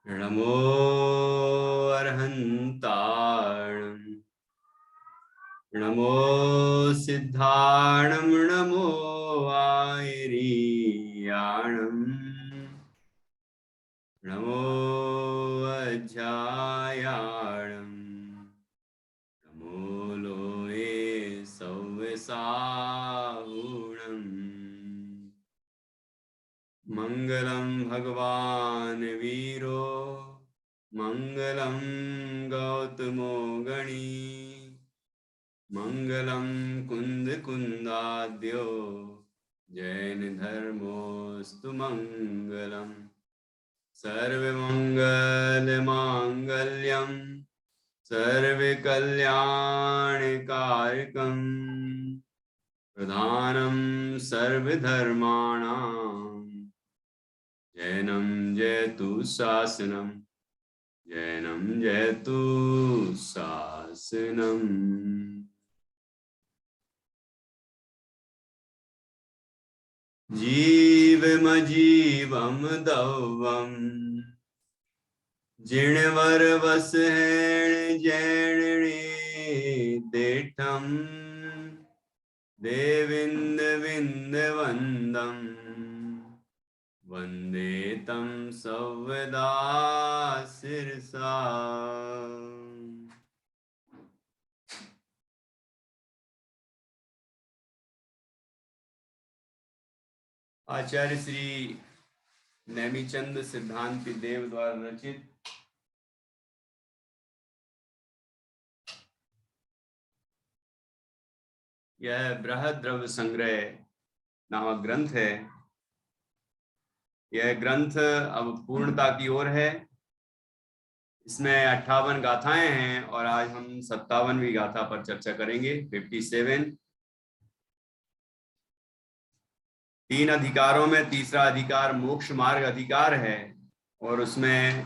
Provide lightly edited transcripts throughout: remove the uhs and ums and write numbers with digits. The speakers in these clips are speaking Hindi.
नमो अर्हन्ताणं नमो सिद्धाणं नमो आयरीयाणं नमो अध्यायाणं नमो लोये सव्यसाहुणम् मंगलम भगवान वीरो मंगलम गौतमो गणी मंगलम कुंद कुंदाद्यो जैन धर्मोस्तु मंगलम सर्वमंगल मांगल्यम सर्वकल्याणकारकम प्रधानम सर्वधर्माणां जैनम जयतु शासनम जैनम जयतु शासनम। जीवमजीवम दौवम जिणवर वसहेण जैणे देठम देविंद विंद वंदम वंदे तं सव्यदा शिरसा। आचार्य श्री नेमिचंद सिद्धांति देव द्वारा रचित यह बृहद द्रव्य संग्रह नामक ग्रंथ है। यह ग्रंथ अब पूर्णता की ओर है। इसमें 58 गाथाएं हैं और आज हम 57वीं गाथा पर चर्चा करेंगे। 57। 3 अधिकारों में तीसरा अधिकार मोक्ष मार्ग अधिकार है और उसमें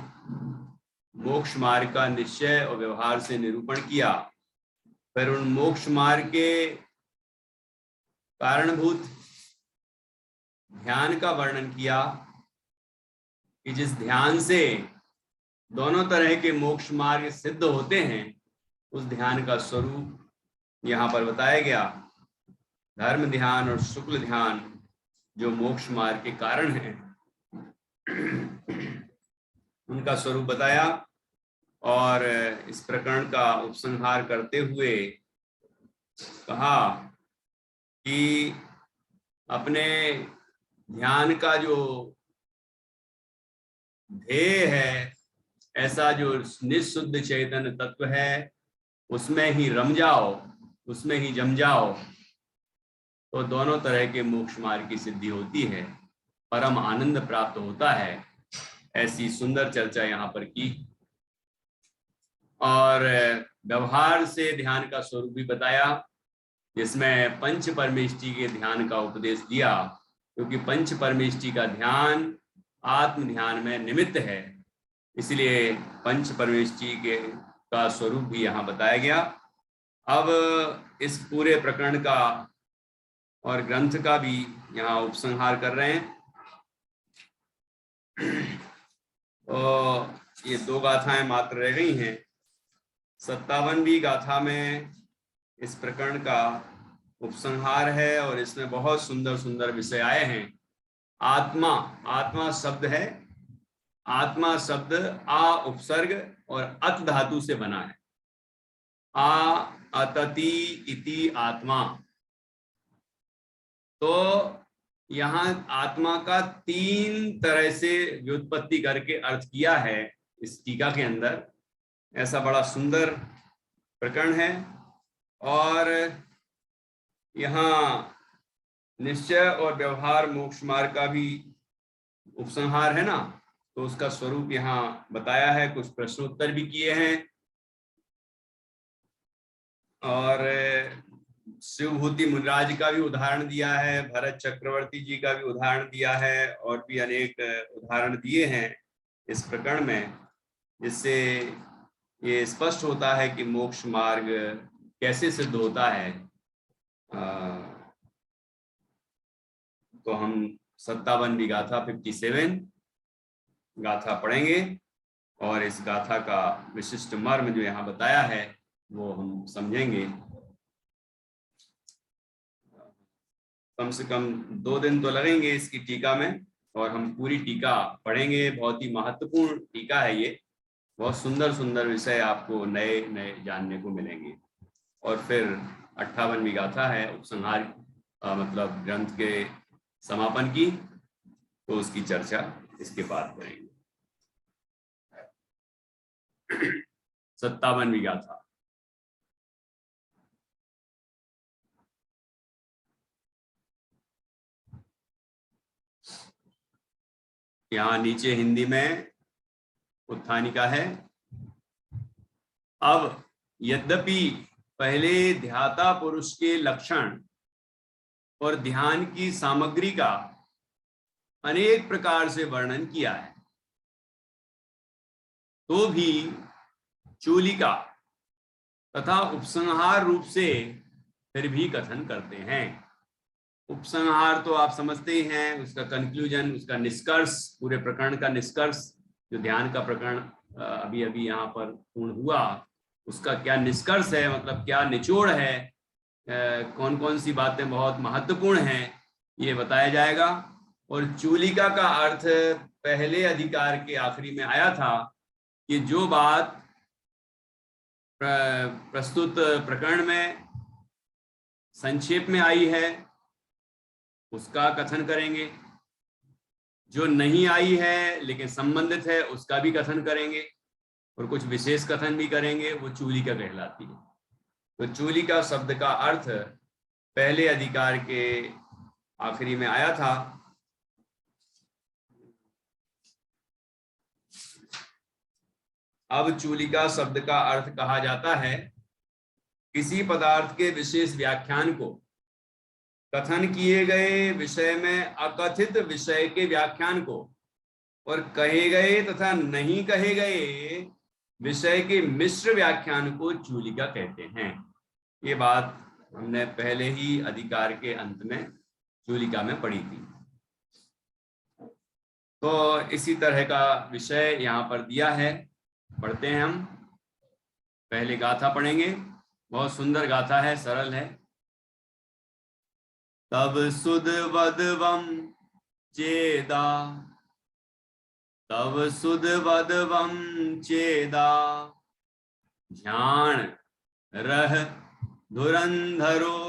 मोक्ष मार्ग का निश्चय और व्यवहार से निरूपण किया। फिर उन मोक्ष मार्ग के कारणभूत ध्यान का वर्णन किया कि जिस ध्यान से दोनों तरह के मोक्ष मार्ग सिद्ध होते हैं उस ध्यान का स्वरूप यहाँ पर बताया गया। धर्म ध्यान और शुक्ल ध्यान जो मोक्ष मार्ग के कारण हैं उनका स्वरूप बताया और इस प्रकरण का उपसंहार करते हुए कहा कि अपने ध्यान का जो ध्येय है, ऐसा जो निःशुद्ध चैतन्य तत्व है, उसमें ही रम जाओ, उसमें ही जम जाओ तो दोनों तरह के मोक्ष मार्ग की सिद्धि होती है, परम आनंद प्राप्त होता है। ऐसी सुंदर चर्चा यहाँ पर की और व्यवहार से ध्यान का स्वरूप भी बताया, जिसमें पंच परमेष्टि के ध्यान का उपदेश दिया, क्योंकि पंच परमेष्टि का ध्यान आत्म ध्यान में निमित्त है, इसलिए पंच परमेष्टि के का स्वरूप भी यहाँ बताया गया। अब इस पूरे प्रकरण का और ग्रंथ का भी यहाँ उपसंहार कर रहे हैं। और ये 2 गाथाएं मात्र रह गई हैं। 57वीं गाथा में इस प्रकरण का उपसंहार है और इसमें बहुत सुंदर सुंदर विषय आए हैं। आत्मा, आत्मा शब्द है। आत्मा शब्द आ उपसर्ग और अत धातु से बना है। आ अतति इति आत्मा। तो यहाँ आत्मा का 3 तरह से व्युत्पत्ति करके अर्थ किया है इस टीका के अंदर। ऐसा बड़ा सुंदर प्रकरण है और यहाँ निश्चय और व्यवहार मोक्ष मार्ग का भी उपसंहार है ना, तो उसका स्वरूप यहाँ बताया है। कुछ प्रश्नोत्तर भी किए हैं और शिवभूति मुनिराज का भी उदाहरण दिया है, भरत चक्रवर्ती जी का भी उदाहरण दिया है और भी अनेक उदाहरण दिए हैं इस प्रकरण में, जिससे ये स्पष्ट होता है कि मोक्ष मार्ग कैसे सिद्ध होता है। तो हम 57वीं गाथा 57 गाथा पढ़ेंगे। और इस गाथा का विशिष्ट मर्म जो यहाँ बताया है वो हम समझेंगे। कम से कम 2 दिन तो लगेंगे इसकी टीका में, और हम पूरी टीका पढ़ेंगे। बहुत ही महत्वपूर्ण टीका है ये, बहुत सुंदर सुंदर विषय आपको नए नए जानने को मिलेंगे। और फिर 58वीं गाथा है उपसंहार, मतलब ग्रंथ के समापन की, तो उसकी चर्चा इसके बाद करेंगे। 57वीं गाथा। यहाँ नीचे हिंदी में उत्थानिका है। अब यद्यपि पहले ध्याता पुरुष के लक्षण और ध्यान की सामग्री का अनेक प्रकार से वर्णन किया है, तो भी चूलिका तथा उपसंहार रूप से फिर भी कथन करते हैं। उपसंहार तो आप समझते ही हैं, उसका कंक्लूजन, उसका निष्कर्ष, पूरे प्रकरण का निष्कर्ष। जो ध्यान का प्रकरण अभी अभी यहाँ पर पूर्ण हुआ, उसका क्या निष्कर्ष है, मतलब क्या निचोड़ है, कौन कौन सी बातें बहुत महत्वपूर्ण हैं, ये बताया जाएगा। और चूलिका का अर्थ पहले अधिकार के आखिरी में आया था कि जो बात प्रस्तुत प्रकरण में संक्षेप में आई है उसका कथन करेंगे, जो नहीं आई है लेकिन संबंधित है उसका भी कथन करेंगे, और कुछ विशेष कथन भी करेंगे, वो चूलिका कहलाती है। तो चूलिका शब्द का अर्थ पहले अधिकार के आखिरी में आया था। अब चूलिका शब्द का अर्थ कहा जाता है किसी पदार्थ के विशेष व्याख्यान को कथन किए गए विषय में अकथित विषय के व्याख्यान को और कहे गए तथा नहीं कहे गए विषय के मिश्र व्याख्यान को चूलिका कहते हैं। ये बात हमने पहले ही अधिकार के अंत में चूलिका में पढ़ी थी। तो इसी तरह का विषय यहाँ पर दिया है, पढ़ते हैं हम। पहले गाथा पढ़ेंगे, बहुत सुंदर गाथा है, सरल है। तब सुद वदवम चेदा, तब सुद वदवम चेदा, ध्यान रह धुरंधरो,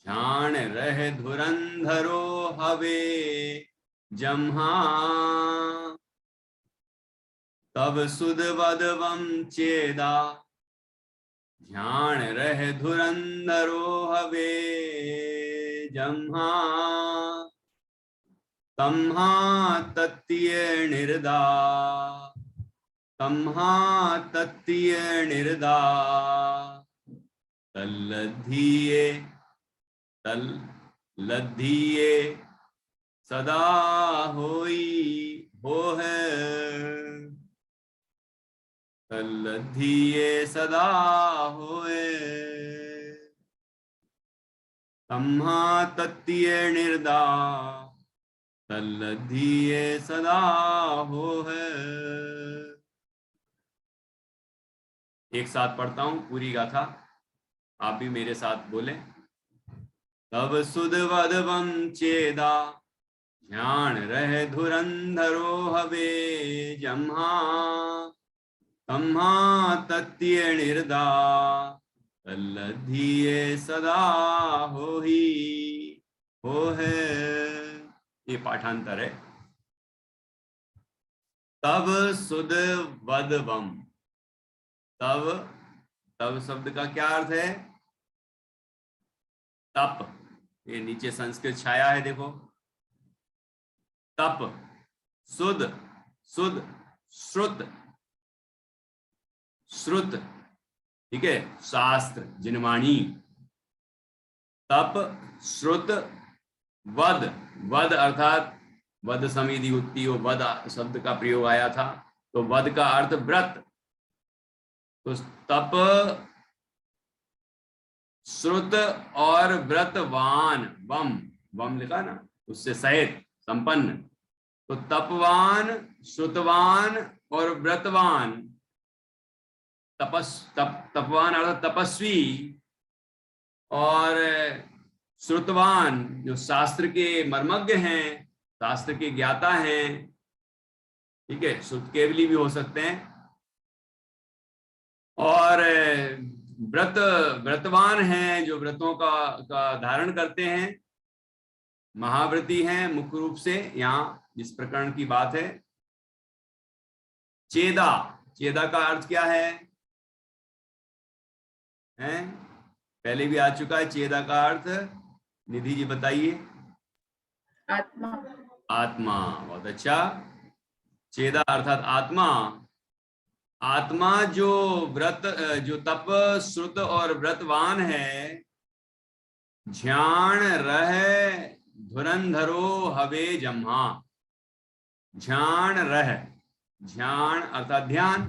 ध्यान रह धुरंधरो हवे जम्हा। तब सुद वदवम चेदा, ध्यान रह धुरंधरो हवे जम्हा। तम्हा तत्य निर्दा, तम्हा तत्य निर्दा, तल्लधिये तल्लधिये सदा होई हो है, तल्लधिये सदा होए। तम्हा तत्य निर्दा, तल्लधिये सदा हो है। एक साथ पढ़ता हूं पूरी गाथा, आप भी मेरे साथ बोलें। तब सुद वदवम चेदा, ध्यान रह धुरंधरो हवे जम्हा। तम्हा तत्य निर्दा, तल्लधिये सदा हो ही हो है। ये पाठांतर है। तब सुद वदवम, तब, तब शब्द का क्या अर्थ है? तप। ये नीचे संस्कृत छाया है, देखो। तप, सुद, सुद श्रुत, श्रुत, ठीक है, शास्त्र, जिनवाणी। तप, श्रुत, वद, वद अर्थात वद समिधि उत्ती हो, वद शब्द का प्रयोग आया था, तो वद का अर्थ व्रत। तो तप, श्रुत और व्रतवान, वम, वम लिखा ना, उससे सहित, संपन्न। तो तपवान, श्रुतवान और व्रतवान, तपवान अर्थात तपस्वी, और श्रुतवान जो शास्त्र के मर्मज्ञ हैं, शास्त्र के ज्ञाता हैं, ठीक है, श्रुत केवली भी हो सकते हैं, और व्रतवान हैं जो व्रतों का धारण करते हैं, महाव्रती हैं मुख्य रूप से यहाँ जिस प्रकरण की बात है। चेदा, चेदा का अर्थ क्या है? पहले भी आ चुका है। चेदा का अर्थ निधि जी बताइए। आत्मा। आत्मा, बहुत अच्छा। चेदा अर्थात आत्मा। आत्मा जो जो तप, श्रुत और व्रतवान है, ध्यान रह धुरंधरो हवे जम्हा। ध्यान रह, ध्यान अर्थात ध्यान,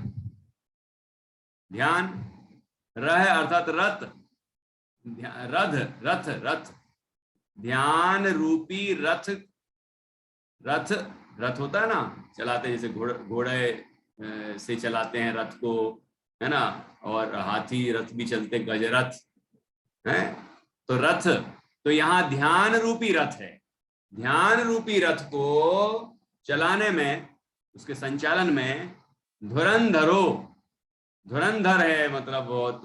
ध्यान, रह अर्थात रथ, रथ रथ रथ, ध्यान रूपी रथ, रथ रथ होता है ना, चलाते जैसे घोड़े से चलाते हैं रथ को, है ना, और हाथी रथ भी चलते, गजरथ है, तो रथ, तो यहाँ ध्यान रूपी रथ है। ध्यान रूपी रथ को चलाने में, उसके संचालन में, धुरंधरो, धुरंधर है मतलब बहुत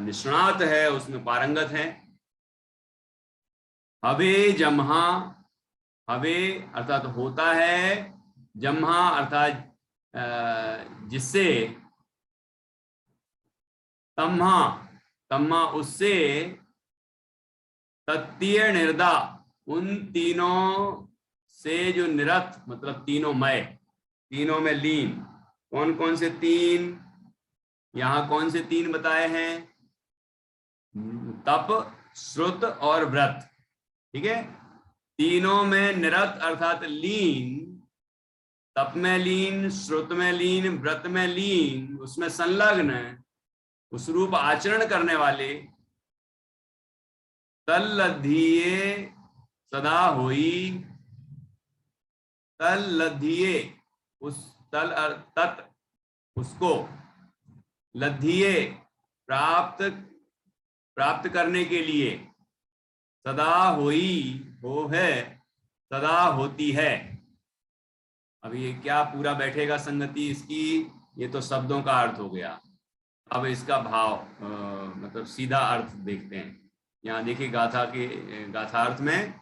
निष्णात है, उसमें पारंगत है। हवे जम्हा, हवे अर्थात होता है, जम्हा अर्थात जिससे, तम्हा, तम्हा उससे, तत्तीय निर्दा उन तीनों से जो निरत मतलब तीनों मय, तीनों में लीन। कौन कौन से तीन? यहाँ कौन से तीन बताए हैं? तप, श्रुत और व्रत, ठीक है। तीनों में निरत अर्थात लीन, तप में लीन, श्रुत में लीन, व्रत में लीन, उसमें संलग्न, उस रूप आचरण करने वाले, तल्लधिये सदा होई, तल्लधिये उस तल तत् उसको, लधिये प्राप्त करने के लिए, सदा होई हो है, सदा होती है। अब ये क्या पूरा बैठेगा संगति इसकी? ये तो शब्दों का अर्थ हो गया। अब इसका भाव मतलब सीधा अर्थ देखते हैं। यहाँ देखिए गाथा के गाथार्थ में,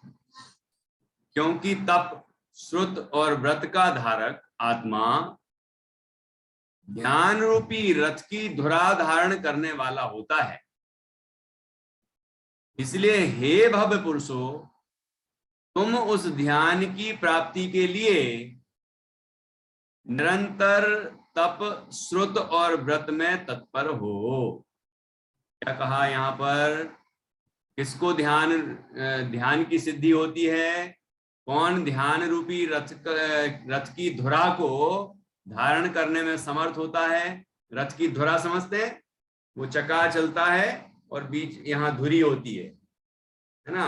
क्योंकि तप, श्रुत और व्रत का धारक आत्मा ध्यान रूपी रथ की धुरा धारण करने वाला होता है, इसलिए हे भव्य पुरुषो, तुम उस ध्यान की प्राप्ति के लिए निरंतर तप, श्रुत और व्रत में तत्पर हो। क्या कहा यहाँ पर? किसको ध्यान की सिद्धि होती है? कौन ध्यान रूपी रथ की धुरा को धारण करने में समर्थ होता है? रथ की धुरा समझते हैं? वो चक्का चलता है और बीच यहाँ धुरी होती है ना।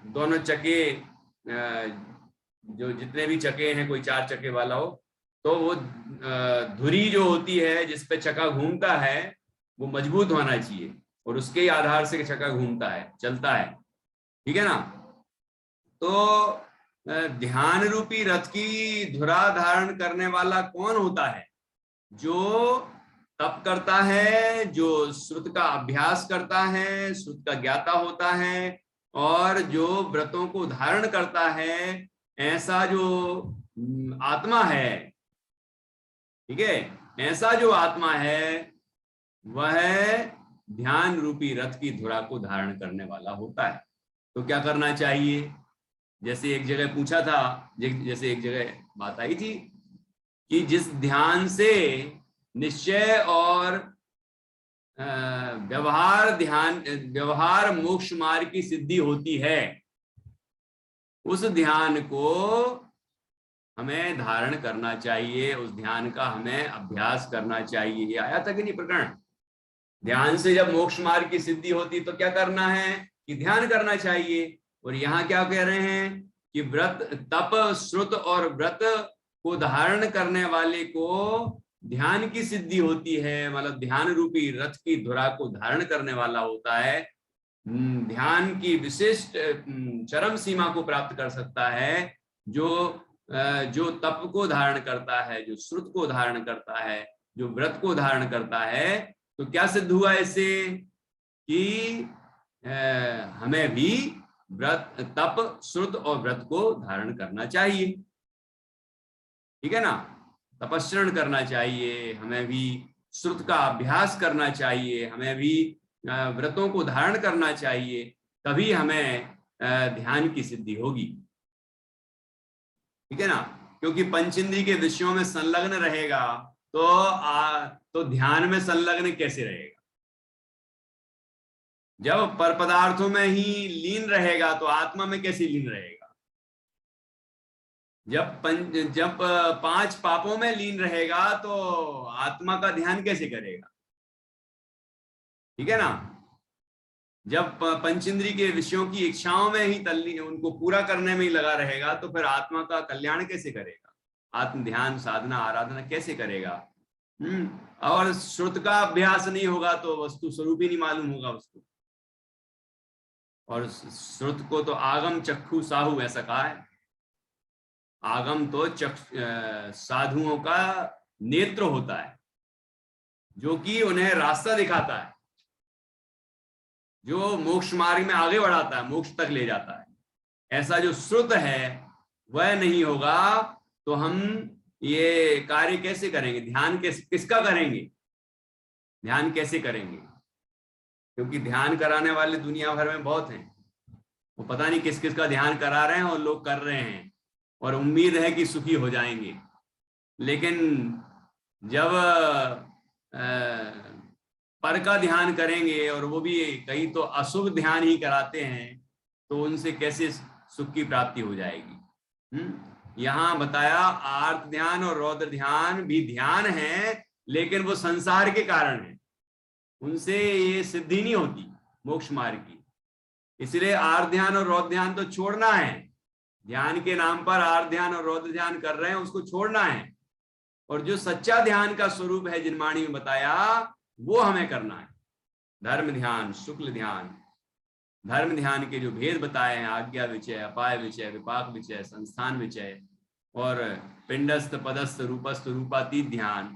दोनों चक्के, जो जितने भी चक्के हैं, कोई चार चक्के वाला हो, तो वो धुरी जो होती है जिस पे चक्का घूमता है वो मजबूत होना चाहिए, और उसके आधार से चक्का घूमता है, चलता है, ठीक है ना। तो ध्यान रूपी रथ की धुरा धारण करने वाला कौन होता है? जो तप करता है, जो श्रुत का अभ्यास करता है, श्रुत का ज्ञाता होता है, और जो व्रतों को धारण करता है, ऐसा जो आत्मा है, ठीक है, ऐसा जो आत्मा है वह ध्यान रूपी रथ की धुरा को धारण करने वाला होता है। तो क्या करना चाहिए? जैसे एक जगह पूछा था, जैसे एक जगह बात आई थी कि जिस ध्यान से निश्चय और व्यवहार मोक्ष मार्ग की सिद्धि होती है, उस ध्यान को हमें धारण करना चाहिए, उस ध्यान का हमें अभ्यास करना चाहिए। ये आया था कि नहीं प्रकरण? ध्यान से जब मोक्ष मार्ग की सिद्धि होती तो क्या करना है कि ध्यान करना चाहिए। और यहाँ क्या कह रहे हैं कि व्रत, तप, श्रुत और व्रत को धारण करने वाले को ध्यान की सिद्धि होती है, मतलब ध्यान रूपी रथ की धुरा को धारण करने वाला होता है, ध्यान की विशिष्ट चरम सीमा को प्राप्त कर सकता है, जो तप को धारण करता है, जो श्रुत को धारण करता है, जो व्रत को धारण करता है। तो क्या सिद्ध हुआ इससे कि हमें भी व्रत, तप, श्रुत और व्रत को धारण करना चाहिए। ठीक है ना, तपस्रण करना चाहिए, हमें भी श्रुत का अभ्यास करना चाहिए, हमें भी व्रतों को धारण करना चाहिए, तभी हमें ध्यान की सिद्धि होगी। ठीक है ना, क्योंकि पंचेंद्रिय के विषयों में संलग्न रहेगा तो ध्यान में संलग्न कैसे रहेगा? जब पर पदार्थों में ही लीन रहेगा तो आत्मा में कैसे लीन रहेगा? जब 5 पापों में लीन रहेगा तो आत्मा का ध्यान कैसे करेगा? ठीक है ना, जब पंचेंद्रिय के विषयों की इच्छाओं में ही तल्लीन, उनको पूरा करने में ही लगा रहेगा तो फिर आत्मा का कल्याण कैसे करेगा? आत्म ध्यान, साधना, आराधना कैसे करेगा? और श्रुत का अभ्यास नहीं होगा तो वस्तु स्वरूप ही नहीं मालूम होगा उसको। और श्रुत को तो आगम चक्षु साहू ऐसा कहा है। आगम तो साधुओं का नेत्र होता है, जो कि उन्हें रास्ता दिखाता है, जो मोक्ष मार्ग में आगे बढ़ाता है, मोक्ष तक ले जाता है। ऐसा जो श्रुत है वह नहीं होगा तो हम ये कार्य कैसे करेंगे? ध्यान किसका करेंगे? ध्यान कैसे करेंगे? क्योंकि ध्यान कराने वाले दुनिया भर में बहुत हैं, वो पता नहीं किस किस का ध्यान करा रहे हैं और लोग कर रहे हैं और उम्मीद है कि सुखी हो जाएंगे। लेकिन जब पर का ध्यान करेंगे, और वो भी कहीं तो अशुभ ध्यान ही कराते हैं, तो उनसे कैसे सुख की प्राप्ति हो जाएगी? यहाँ बताया आर्त ध्यान और रौद्र ध्यान भी ध्यान है, लेकिन वो संसार के कारण है, उनसे ये सिद्धि नहीं होती मोक्ष मार्ग की। इसलिए आर्त ध्यान और रौद्र ध्यान तो छोड़ना है। ध्यान के नाम पर आर्त ध्यान और रौद्र ध्यान कर रहे हैं, उसको छोड़ना है। और जो सच्चा ध्यान का स्वरूप है जिनवाणी में बताया, वो हमें करना है। धर्म ध्यान, शुक्ल ध्यान, धर्म ध्यान के जो भेद बताए हैं, आज्ञा विचय, अपाय विचय, विपाक विचय, संस्थान विचय, और पिंडस्थ, पदस्थ, रूपस्थ, रूपातीत ध्यान,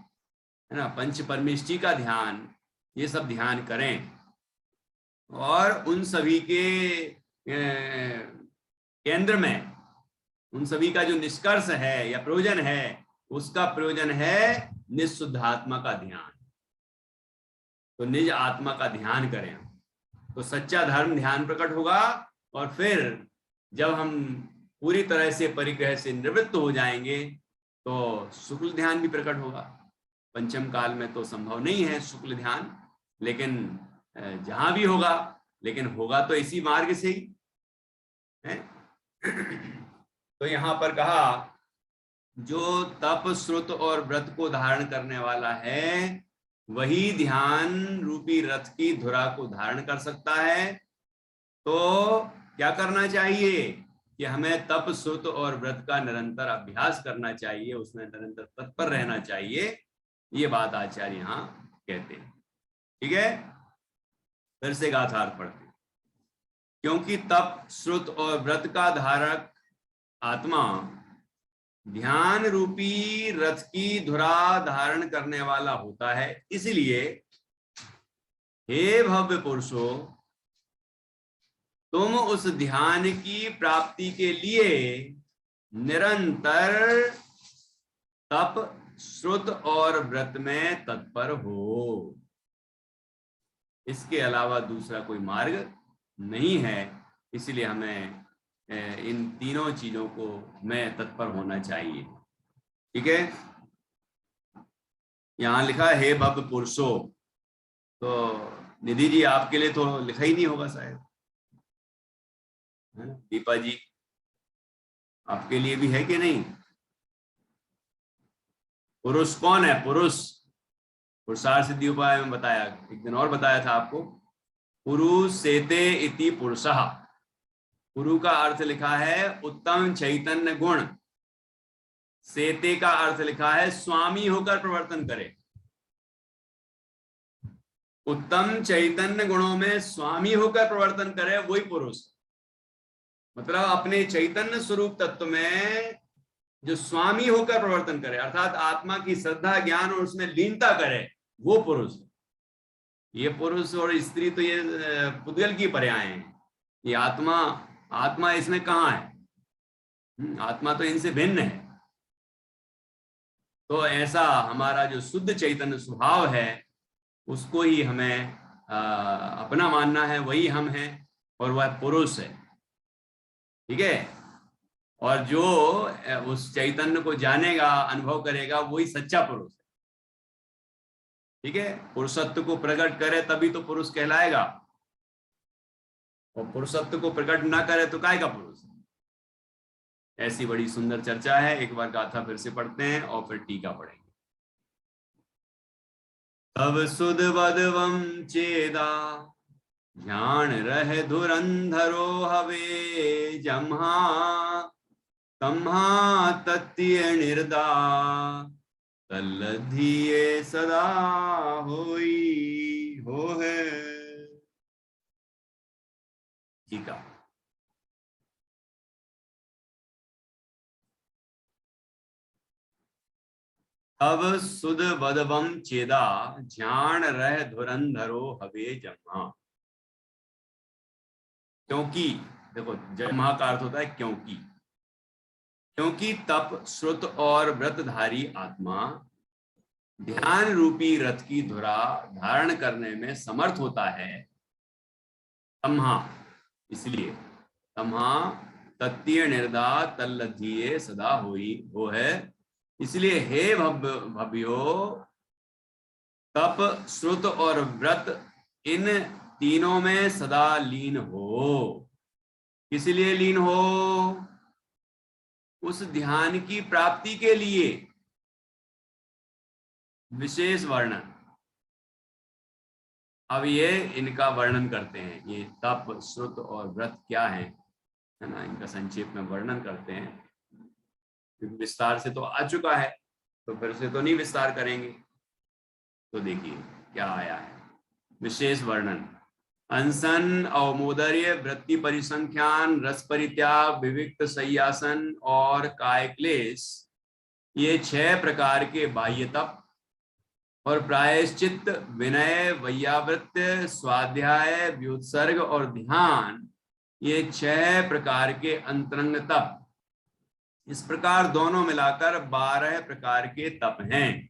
है ना, पंच परमेष्टि का ध्यान, ये सब ध्यान करें। और उन सभी के केंद्र में, उन सभी का जो निष्कर्ष है या प्रयोजन है, उसका प्रयोजन है निःशुद्ध आत्मा का ध्यान। तो निज आत्मा का ध्यान करें तो सच्चा धर्म ध्यान प्रकट होगा। और फिर जब हम पूरी तरह से परिग्रह से निवृत्त हो जाएंगे तो शुक्ल ध्यान भी प्रकट होगा। पंचम काल में तो संभव नहीं है शुक्ल ध्यान, लेकिन जहां भी होगा, लेकिन होगा तो इसी मार्ग से ही है। तो यहाँ पर कहा जो तप, श्रुत और व्रत को धारण करने वाला है वही ध्यान रूपी रथ की धुरा को धारण कर सकता है। तो क्या करना चाहिए कि हमें तप, श्रुत और व्रत का निरंतर अभ्यास करना चाहिए, उसमें निरंतर तत्पर रहना चाहिए। ये बात आचार्य यहाँ कहते हैं। ठीक है, फिर से गाथार्थ पढ़ते हैं। क्योंकि तप, श्रुत और व्रत का धारक आत्मा ध्यान रूपी रथ की धुरा धारण करने वाला होता है, इसलिए हे भव्य पुरुषो, तुम उस ध्यान की प्राप्ति के लिए निरंतर तप, श्रुत और व्रत में तत्पर हो। इसके अलावा दूसरा कोई मार्ग नहीं है, इसलिए हमें इन तीनों चीजों को में तत्पर होना चाहिए। ठीक है, यहाँ लिखा है हे भव्य पुरुषो, तो निधि जी आपके लिए तो लिखा ही नहीं होगा शायद, दीपा जी आपके लिए भी है कि नहीं? पुरुष कौन है? पुरुष पुरुषार्थ सिद्धि उपाय में बताया, एक दिन और बताया था आपको, पुरुषेते इति पुरुषः। पुरु का अर्थ लिखा है उत्तम चैतन्य गुण, सेते का अर्थ लिखा है स्वामी होकर प्रवर्तन करे। उत्तम चैतन्य गुणों में स्वामी होकर प्रवर्तन करे वही पुरुष, मतलब अपने चैतन्य स्वरूप तत्व में जो स्वामी होकर प्रवर्तन करे, अर्थात आत्मा की श्रद्धा ज्ञान और उसमें लीनता करे, वो पुरुष। ये पुरुष और स्त्री तो ये पुद्गल की पर्याय हैं। ये आत्मा इसमें कहाँ है? आत्मा तो इनसे भिन्न है। तो ऐसा हमारा जो शुद्ध चैतन्य स्वभाव है उसको ही हमें अपना मानना है, वही हम हैं और वह पुरुष है। ठीक है। और जो उस चैतन्य को जानेगा, अनुभव करेगा, वही सच्चा पुरुष है। ठीक है। पुरुषत्व को प्रकट करे तभी तो पुरुष कहलाएगा, और पुरुषत्व को प्रकट ना करे तो काय का पुरुष। ऐसी बड़ी सुंदर चर्चा है। एक बार गाथा फिर से पढ़ते हैं और फिर टीका पढ़ेंगे। तब सुध बदवम चेदा ध्यान रहे धुरंधरो हवे जम्हा तम्हा तत्य निर्दा तल्लधिये सदा होई हो है। ठीक है। अब सुध बदबम चेदा ध्यान रह धुरंधरो हवे जम्हा। क्योंकि देखो, जम्हा का अर्थ होता है क्योंकि तप श्रुत और व्रतधारी आत्मा ध्यान रूपी रथ की धुरा धारण करने में समर्थ होता है। तम्हा, इसलिए तम्हा तत्तीय निर्दा तल्लधिये सदा होई हो है। इसलिए हे भव्यो, तप श्रुत और व्रत इन तीनों में सदा लीन हो। किस लिए लीन हो? उस ध्यान की प्राप्ति के लिए। विशेष वर्णन। अब ये इनका वर्णन करते हैं। ये तप श्रुत और व्रत क्या है ना, इनका संक्षेप में वर्णन करते हैं। विस्तार से तो आ चुका है, तो फिर से तो नहीं विस्तार करेंगे। तो देखिए क्या आया है। विशेष वर्णन। अनशन, अवमोदर्य, वृत्ति परिसंख्यान, रस परित्याग, विविक्त संयासन और काय क्लेश, ये 6 प्रकार के बाह्य तप और प्रायश्चित, विनय, वैयावृत्य, स्वाध्याय, व्युत्सर्ग और ध्यान, ये 6 प्रकार के अंतरंग तप। इस प्रकार दोनों मिलाकर 12 प्रकार के तप हैं।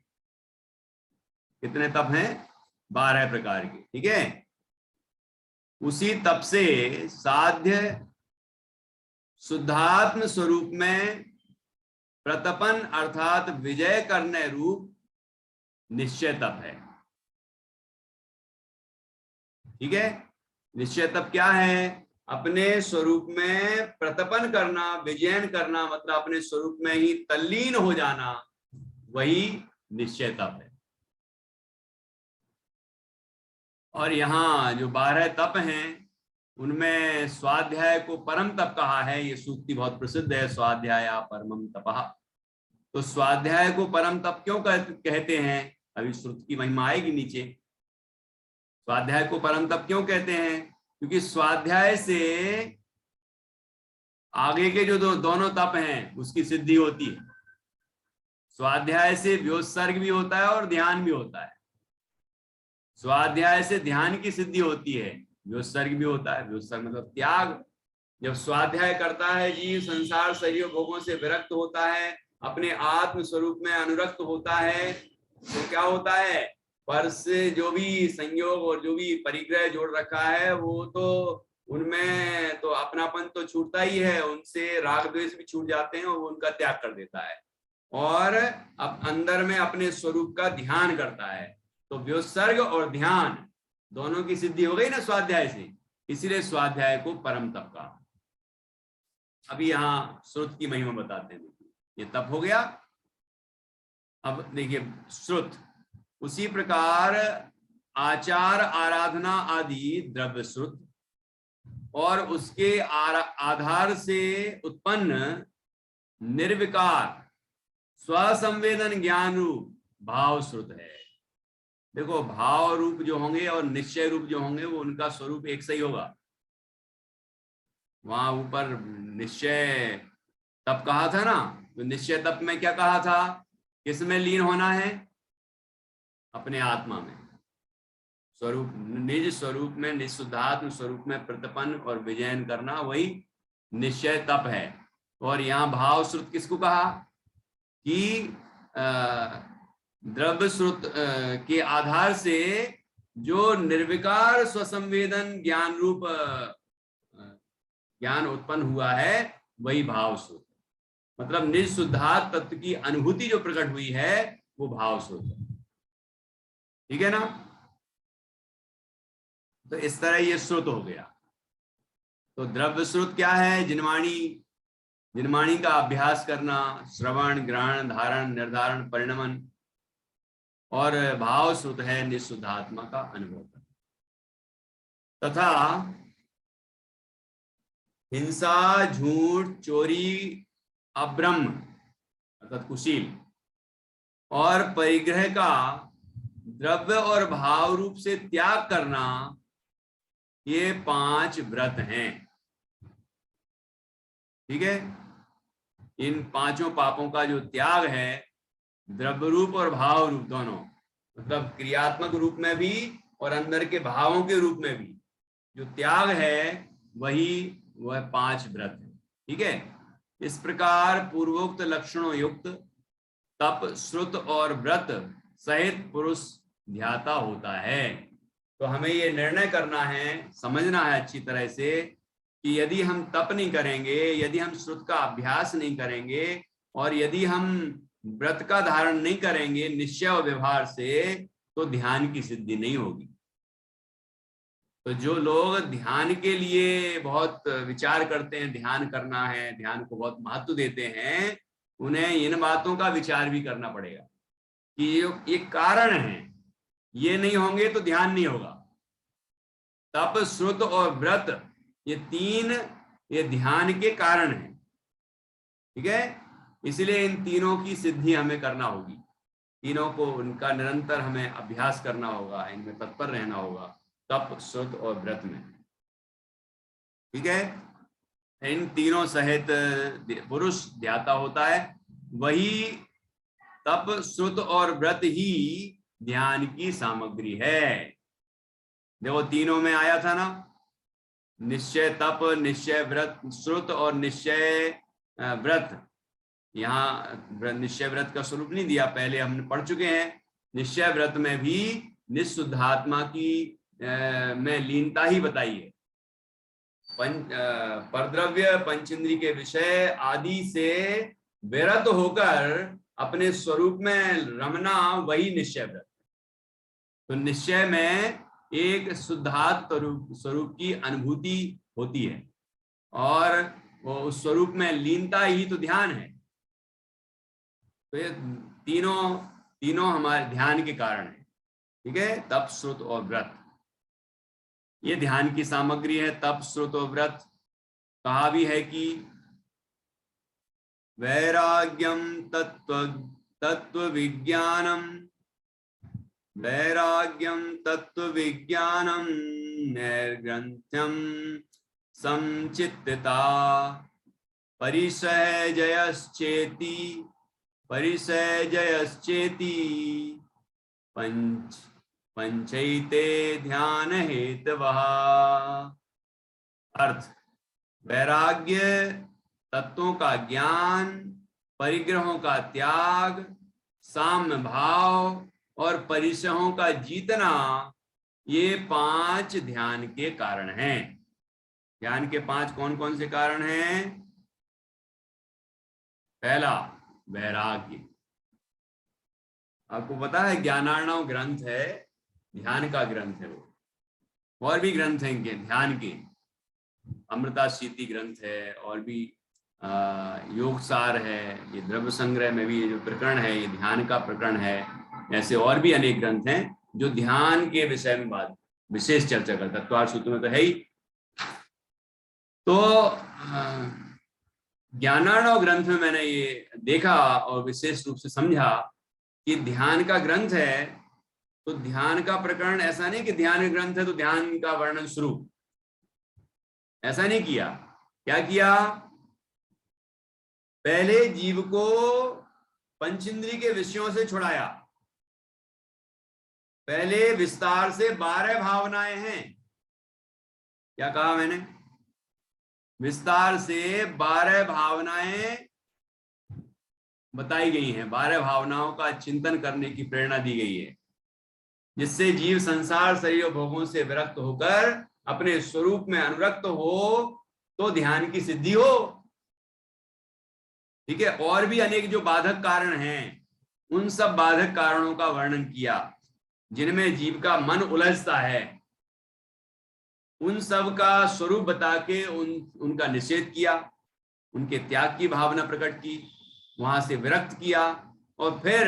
कितने तप हैं? 12 प्रकार के। ठीक है। उसी तप से साध्य शुद्धात्म स्वरूप में प्रतपन अर्थात विजय करने रूप निश्चय तप है। ठीक है। निश्चय तप क्या है? अपने स्वरूप में प्रतपन करना, विजयन करना, मतलब अपने स्वरूप में ही तल्लीन हो जाना, वही निश्चय तप है। और यहाँ जो 12 तप हैं उनमें स्वाध्याय को परम तप कहा है। ये सूक्ति बहुत प्रसिद्ध है, स्वाध्याय परमम तपः। तो स्वाध्याय को परम तप क्यों कहते हैं? अभी श्रुति की महिमा आएगी नीचे। स्वाध्याय को परम तप क्यों कहते हैं? क्योंकि स्वाध्याय से आगे के जो दोनों तप हैं उसकी सिद्धि होती है। स्वाध्याय से व्योत्सर्ग भी होता है और ध्यान भी होता है। स्वाध्याय से ध्यान की सिद्धि होती है, व्योत्सर्ग भी होता है। व्योत्सर्ग मतलब त्याग। जब स्वाध्याय करता है जीव, संसार शरीर भोगों से विरक्त होता है, अपने आत्म स्वरूप में अनुरक्त होता है, तो क्या होता है? पर से जो भी संयोग और जो भी परिग्रह जोड़ रखा है वो तो उनमें तो अपनापन तो छूटता ही है, उनसे राग द्वेष भी छूट जाते हैं और वो उनका त्याग कर देता है और अब अंदर में अपने स्वरूप का ध्यान करता है। तो व्योत्सर्ग और ध्यान दोनों की सिद्धि हो गई ना स्वाध्याय से, इसलिए स्वाध्याय को परम तप कहा। अभी यहाँ श्रुत की महिमा बताते हैं। ये तप हो गया। अब देखिए श्रुत, उसी प्रकार आचार आराधना आदि द्रव्य श्रुत और उसके आधार से उत्पन्न निर्विकार स्वसंवेदन ज्ञान रूप भाव श्रुत है। देखो, भाव रूप जो होंगे और निश्चय रूप जो होंगे वो उनका स्वरूप एक सही होगा। वहां ऊपर निश्चय तप कहा था ना, तो निश्चय तप में क्या कहा था? किसमें लीन होना है? अपने आत्मा में, स्वरूप, निज स्वरूप में, निशुद्धात्म स्वरूप में प्रतिपन्न और विजयन करना, वही निश्चय तप है। और यहाँ भाव श्रुत किसको कहा? कि द्रव्य श्रुत के आधार से जो निर्विकार स्वसंवेदन ज्ञान रूप ज्ञान उत्पन्न हुआ है वही भाव श्रुत। मतलब निज शुद्धात्म तत्व की अनुभूति जो प्रकट हुई है वो भाव श्रुत है। ठीक है ना? तो इस तरह ये श्रुत हो गया। तो द्रव्य श्रुत क्या है? जिनवाणी का अभ्यास करना, श्रवण, ग्रहण, धारण, निर्धारण, परिणमन। और भाव श्रुत है निशुद्धात्मा का अनुभव करना। तथा हिंसा, झूठ, चोरी, अब्रह्म अर्थात कुशील और परिग्रह का द्रव्य और भाव रूप से त्याग करना, ये 5 व्रत हैं। ठीक है? इन 5 पापों का जो त्याग है, द्रव्य रूप और भाव रूप दोनों, मतलब क्रियात्मक रूप में भी और अंदर के भावों के रूप में भी जो त्याग है वह 5 व्रत है। ठीक है? इस प्रकार पूर्वोक्त लक्षणों युक्त तप, श्रुत और व्रत सहित पुरुष ध्याता होता है। तो हमें ये निर्णय करना है, समझना है अच्छी तरह से कि यदि हम तप नहीं करेंगे, यदि हम श्रुत का अभ्यास नहीं करेंगे और यदि हम व्रत का धारण नहीं करेंगे निश्चय और व्यवहार से, तो ध्यान की सिद्धि नहीं होगी। तो जो लोग ध्यान के लिए बहुत विचार करते हैं, ध्यान करना है, ध्यान को बहुत महत्व देते हैं, उन्हें इन बातों का विचार भी करना पड़ेगा कि ये कारण है, ये नहीं होंगे तो ध्यान नहीं होगा। तप, श्रुत और व्रत, ये 3 ये ध्यान के कारण हैं। ठीक है? इसलिए इन तीनों की सिद्धि हमें करना होगी। तीनों को उनका निरंतर हमें अभ्यास करना होगा, इनमें तत्पर रहना होगा, तप, श्रुत और व्रत में। ठीक है? इन तीनों सहित पुरुष ध्याता होता है। वही तप, श्रुत और व्रत ही ध्यान की सामग्री है। देखो, तीनों में आया था ना, निश्चय तप, निश्चय व्रत, श्रुत और निश्चय व्रत। यहाँ निश्चय व्रत का स्वरूप नहीं दिया, पहले हमने पढ़ चुके हैं। निश्चय व्रत में भी निशुद्धात्मा की में लीनता ही बताई है। परद्रव्य, पंचेंद्रिय के विषय आदि से विरत होकर अपने स्वरूप में रमना, वही निश्चय व्रत। तो निश्चय में एक शुद्धात्म स्वरूप की अनुभूति होती है और वो उस स्वरूप में लीनता ही तो ध्यान है। तो ये तीनों हमारे ध्यान के कारण है। ठीक है? तप, श्रुत और व्रत ये ध्यान की सामग्री है। तप, श्रुत और व्रत कहा भी है कि वैराग्यम तत्व विज्ञानम, वैराग्यम तत्व विज्ञानम नैर्ग्रंथ्यम संचित्तता परिसहजयश्चेति पंचैते ध्यान हेतवः। अर्थ, वैराग्य तत्वों का ज्ञान, परिग्रहों का त्याग, साम्य भाव और परिसहों का जीतना, ये 5 ध्यान के कारण हैं। ध्यान के 5 कौन कौन से कारण हैं? पहला, वैराग्य। आपको पता है ज्ञानार्णव ग्रंथ है, ध्यान का ग्रंथ है वो। और भी ग्रंथ हैं इनके ध्यान के, अमृताशीति ग्रंथ है, और भी योगसार है, ये द्रव्य संग्रह में भी ये जो प्रकरण है ये ध्यान का प्रकरण है। ऐसे और भी अनेक ग्रंथ हैं जो ध्यान के विषय में बात विशेष चर्चा करता है। तत्वार्थ सूत्र में तो है ही। तो ज्ञानार्णव ग्रंथ में मैंने ये देखा और विशेष रूप से समझा कि ध्यान का ग्रंथ है तो ध्यान का प्रकरण ऐसा नहीं कि ध्यान ग्रंथ है तो ध्यान का वर्णन शुरू, ऐसा नहीं किया। क्या किया? पहले जीव को पंचेंद्रिय के विषयों से छुड़ाया। पहले विस्तार से 12 भावनाएं हैं। क्या कहा मैंने? विस्तार से 12 भावनाएं बताई गई हैं। 12 भावनाओं का चिंतन करने की प्रेरणा दी गई है, जिससे जीव संसार शरीर भोगों से विरक्त होकर अपने स्वरूप में अनुरक्त हो तो ध्यान की सिद्धि हो। ठीक है। और भी अनेक जो बाधक कारण हैं, उन सब बाधक कारणों का वर्णन किया जिनमें जीव का मन उलझता है। उन सब का स्वरूप बता के उनका निषेध किया, उनके त्याग की भावना प्रकट की, वहां से विरक्त किया। और फिर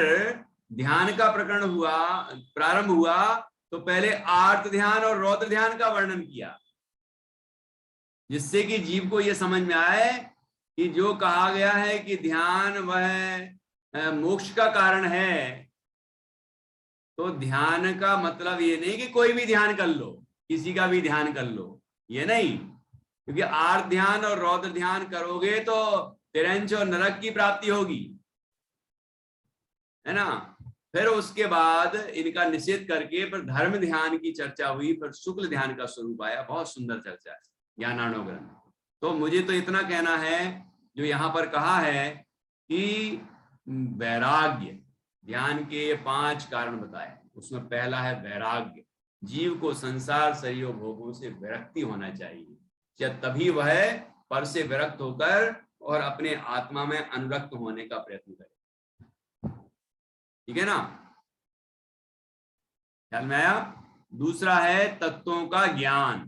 ध्यान का प्रकरण हुआ, प्रारंभ हुआ तो पहले आर्त ध्यान और रौद्र ध्यान का वर्णन किया, जिससे कि जीव को यह समझ में आए कि जो कहा गया है कि ध्यान वह मोक्ष का कारण है, तो ध्यान का मतलब ये नहीं कि कोई भी ध्यान कर लो, किसी का भी ध्यान कर लो, ये नहीं। क्योंकि आर्त ध्यान और रौद्र ध्यान करोगे तो तिरंच और नरक की प्राप्ति होगी, है ना। फिर उसके बाद इनका निषेध करके फिर धर्म ध्यान की चर्चा हुई, फिर शुक्ल ध्यान का स्वरूप आया। बहुत सुंदर चर्चा है ज्ञानार्णव ग्रंथ। तो मुझे तो इतना कहना है, जो यहाँ पर कहा है कि वैराग्य, ध्यान के 5 कारण बताए, उसमें पहला है वैराग्य। जीव को संसार शरीर भोगों से विरक्ति होना चाहिए, जब तभी वह पर से विरक्त होकर और अपने आत्मा में अनुरक्त होने का प्रयत्न करे। ठीक है ना, ख्याल में आया। दूसरा है तत्वों का ज्ञान।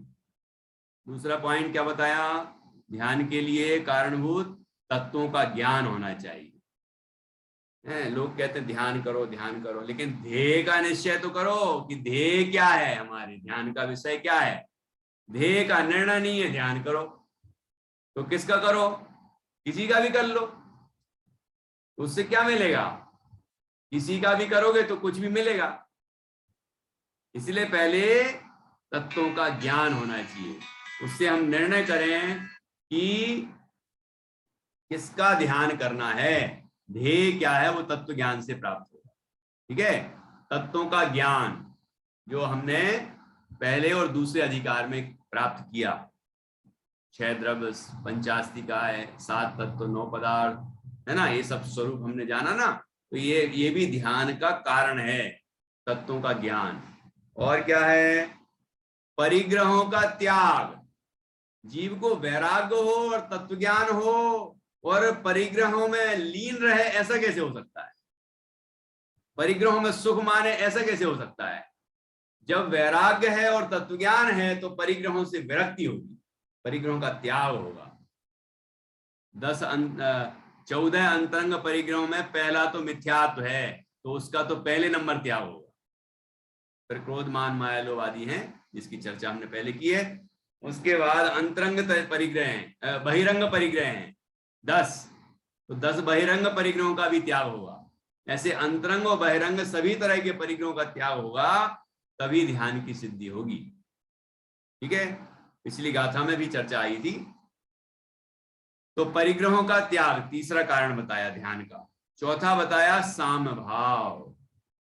दूसरा पॉइंट क्या बताया? ध्यान के लिए कारणभूत तत्वों का ज्ञान होना चाहिए। लोग कहते हैं ध्यान करो ध्यान करो, लेकिन ध्येय का निश्चय तो करो कि ध्येय क्या है, हमारे ध्यान का विषय क्या है। ध्येय का निर्णय नहीं है, ध्यान करो तो किसका करो? किसी का भी कर लो, उससे क्या मिलेगा? किसी का भी करोगे तो कुछ भी मिलेगा। इसलिए पहले तत्वों का ज्ञान होना चाहिए, उससे हम निर्णय करें कि किसका ध्यान करना है, ध्येय क्या है, वो तत्व ज्ञान से प्राप्त होगा। ठीक है। तत्वों का ज्ञान जो हमने पहले और दूसरे अधिकार में प्राप्त किया, 6 द्रव्य पंचास्तिका है, 7 तत्व 9 पदार्थ, है ना, ये सब स्वरूप हमने जाना ना, तो ये भी ध्यान का कारण है, तत्वों का ज्ञान। और क्या है? परिग्रहों का त्याग। जीव को वैराग्य हो और तत्व ज्ञान हो और परिग्रहों में लीन रहे, ऐसा कैसे हो सकता है? परिग्रहों में सुख माने, ऐसा कैसे हो सकता है? जब वैराग्य है और तत्व ज्ञान है तो परिग्रहों से विरक्ति होगी, परिग्रहों का त्याग होगा। 14 अंतरंग परिग्रहों में पहला तो मिथ्यात्व है, तो उसका तो पहले नंबर त्याग होगा। फिर क्रोध मान माया लोभ आदि हैं, जिसकी चर्चा हमने पहले की है। उसके बाद अंतरंग परिग्रह हैं, बहिरंग परिग्रह हैं 10, तो 10 बहिरंग परिग्रहों का भी त्याग होगा। ऐसे अंतरंग और बहिरंग सभी तरह के परिग्रहों का त्याग होगा, तभी ध्यान की सिद्धि होगी। ठीक है, पिछली गाथा में भी चर्चा आई थी। तो परिग्रहों का त्याग तीसरा कारण बताया ध्यान का। चौथा बताया साम भाव।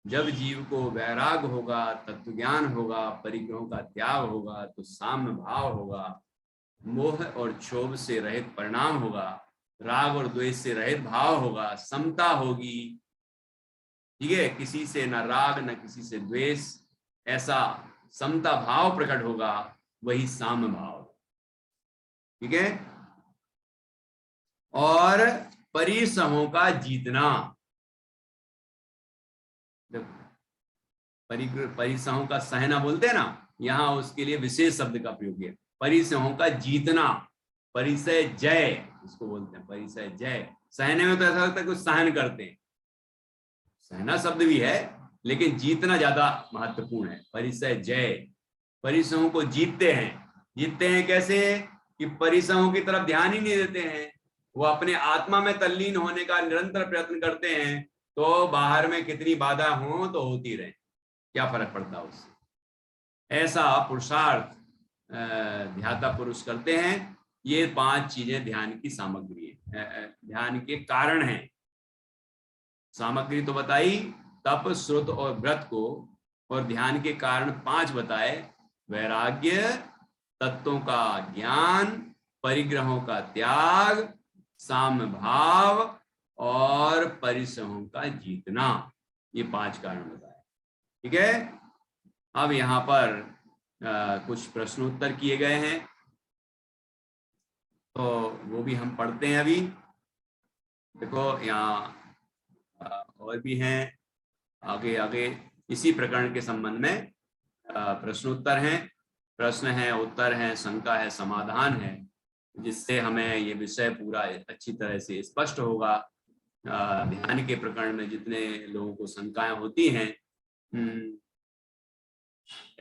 जब जीव को वैराग होगा, तत्व ज्ञान होगा, परिग्रहों का त्याग होगा, तो साम्य भाव होगा, मोह और क्षोभ से रहित परिणाम होगा, राग और द्वेष से रहित भाव होगा, समता होगी। ठीक है, किसी से न राग न किसी से द्वेष, ऐसा समता भाव प्रकट होगा, वही साम्य भाव। ठीक है। और परिसमों का जीतना। परिसमों का सहना बोलते हैं ना, यहाँ उसके लिए विशेष शब्द का प्रयोग है, परिसमों का जीतना। परिसय जय इसको बोलते हैं, परिसय जय। सहने में तो ऐसा लगता है कि सहन करते हैं, सहना शब्द भी है, लेकिन जीतना ज्यादा महत्वपूर्ण है। परिसय जय, परिसमों को जीतते हैं। जीतते हैं कैसे? कि परिसमों की तरफ ध्यान ही नहीं देते हैं, वो अपने आत्मा में तल्लीन होने का निरंतर प्रयत्न करते हैं, तो बाहर में कितनी बाधा हो तो होती रहे, क्या फर्क पड़ता उससे। ऐसा पुरुषार्थ ध्याता पुरुष करते हैं। ये 5 चीजें ध्यान की सामग्री है, ध्यान के कारण हैं। सामग्री तो बताई, तप, श्रुत और व्रत को, और ध्यान के कारण 5 बताए: वैराग्य, तत्वों का ज्ञान, परिग्रहों का त्याग, साम्य भाव और परिश्रमों का जीतना। ये 5 कारण बताए। ठीक है, अब यहाँ पर कुछ प्रश्नोत्तर किए गए हैं, तो वो भी हम पढ़ते हैं अभी। देखो यहाँ और भी हैं, आगे आगे इसी प्रकरण के संबंध में प्रश्नोत्तर हैं। प्रश्न है, उत्तर है, शंका है, समाधान है, जिससे हमें ये विषय पूरा अच्छी तरह से स्पष्ट होगा। ध्यान के प्रकरण में जितने लोगों को शंकाएं होती हैं,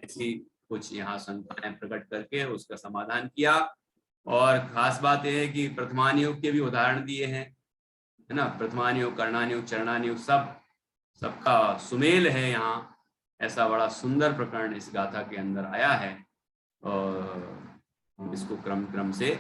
ऐसी कुछ यहाँ शंकाएं प्रकट करके उसका समाधान किया। और खास बात यह है कि प्रथमानुयोग के भी उदाहरण दिए हैं, है ना। प्रथमानुयोग, कर्णानुयोग, चरणानुयोग, सबका सुमेल है यहाँ। ऐसा बड़ा सुंदर प्रकरण इस गाथा के अंदर आया है, और हम इसको क्रम से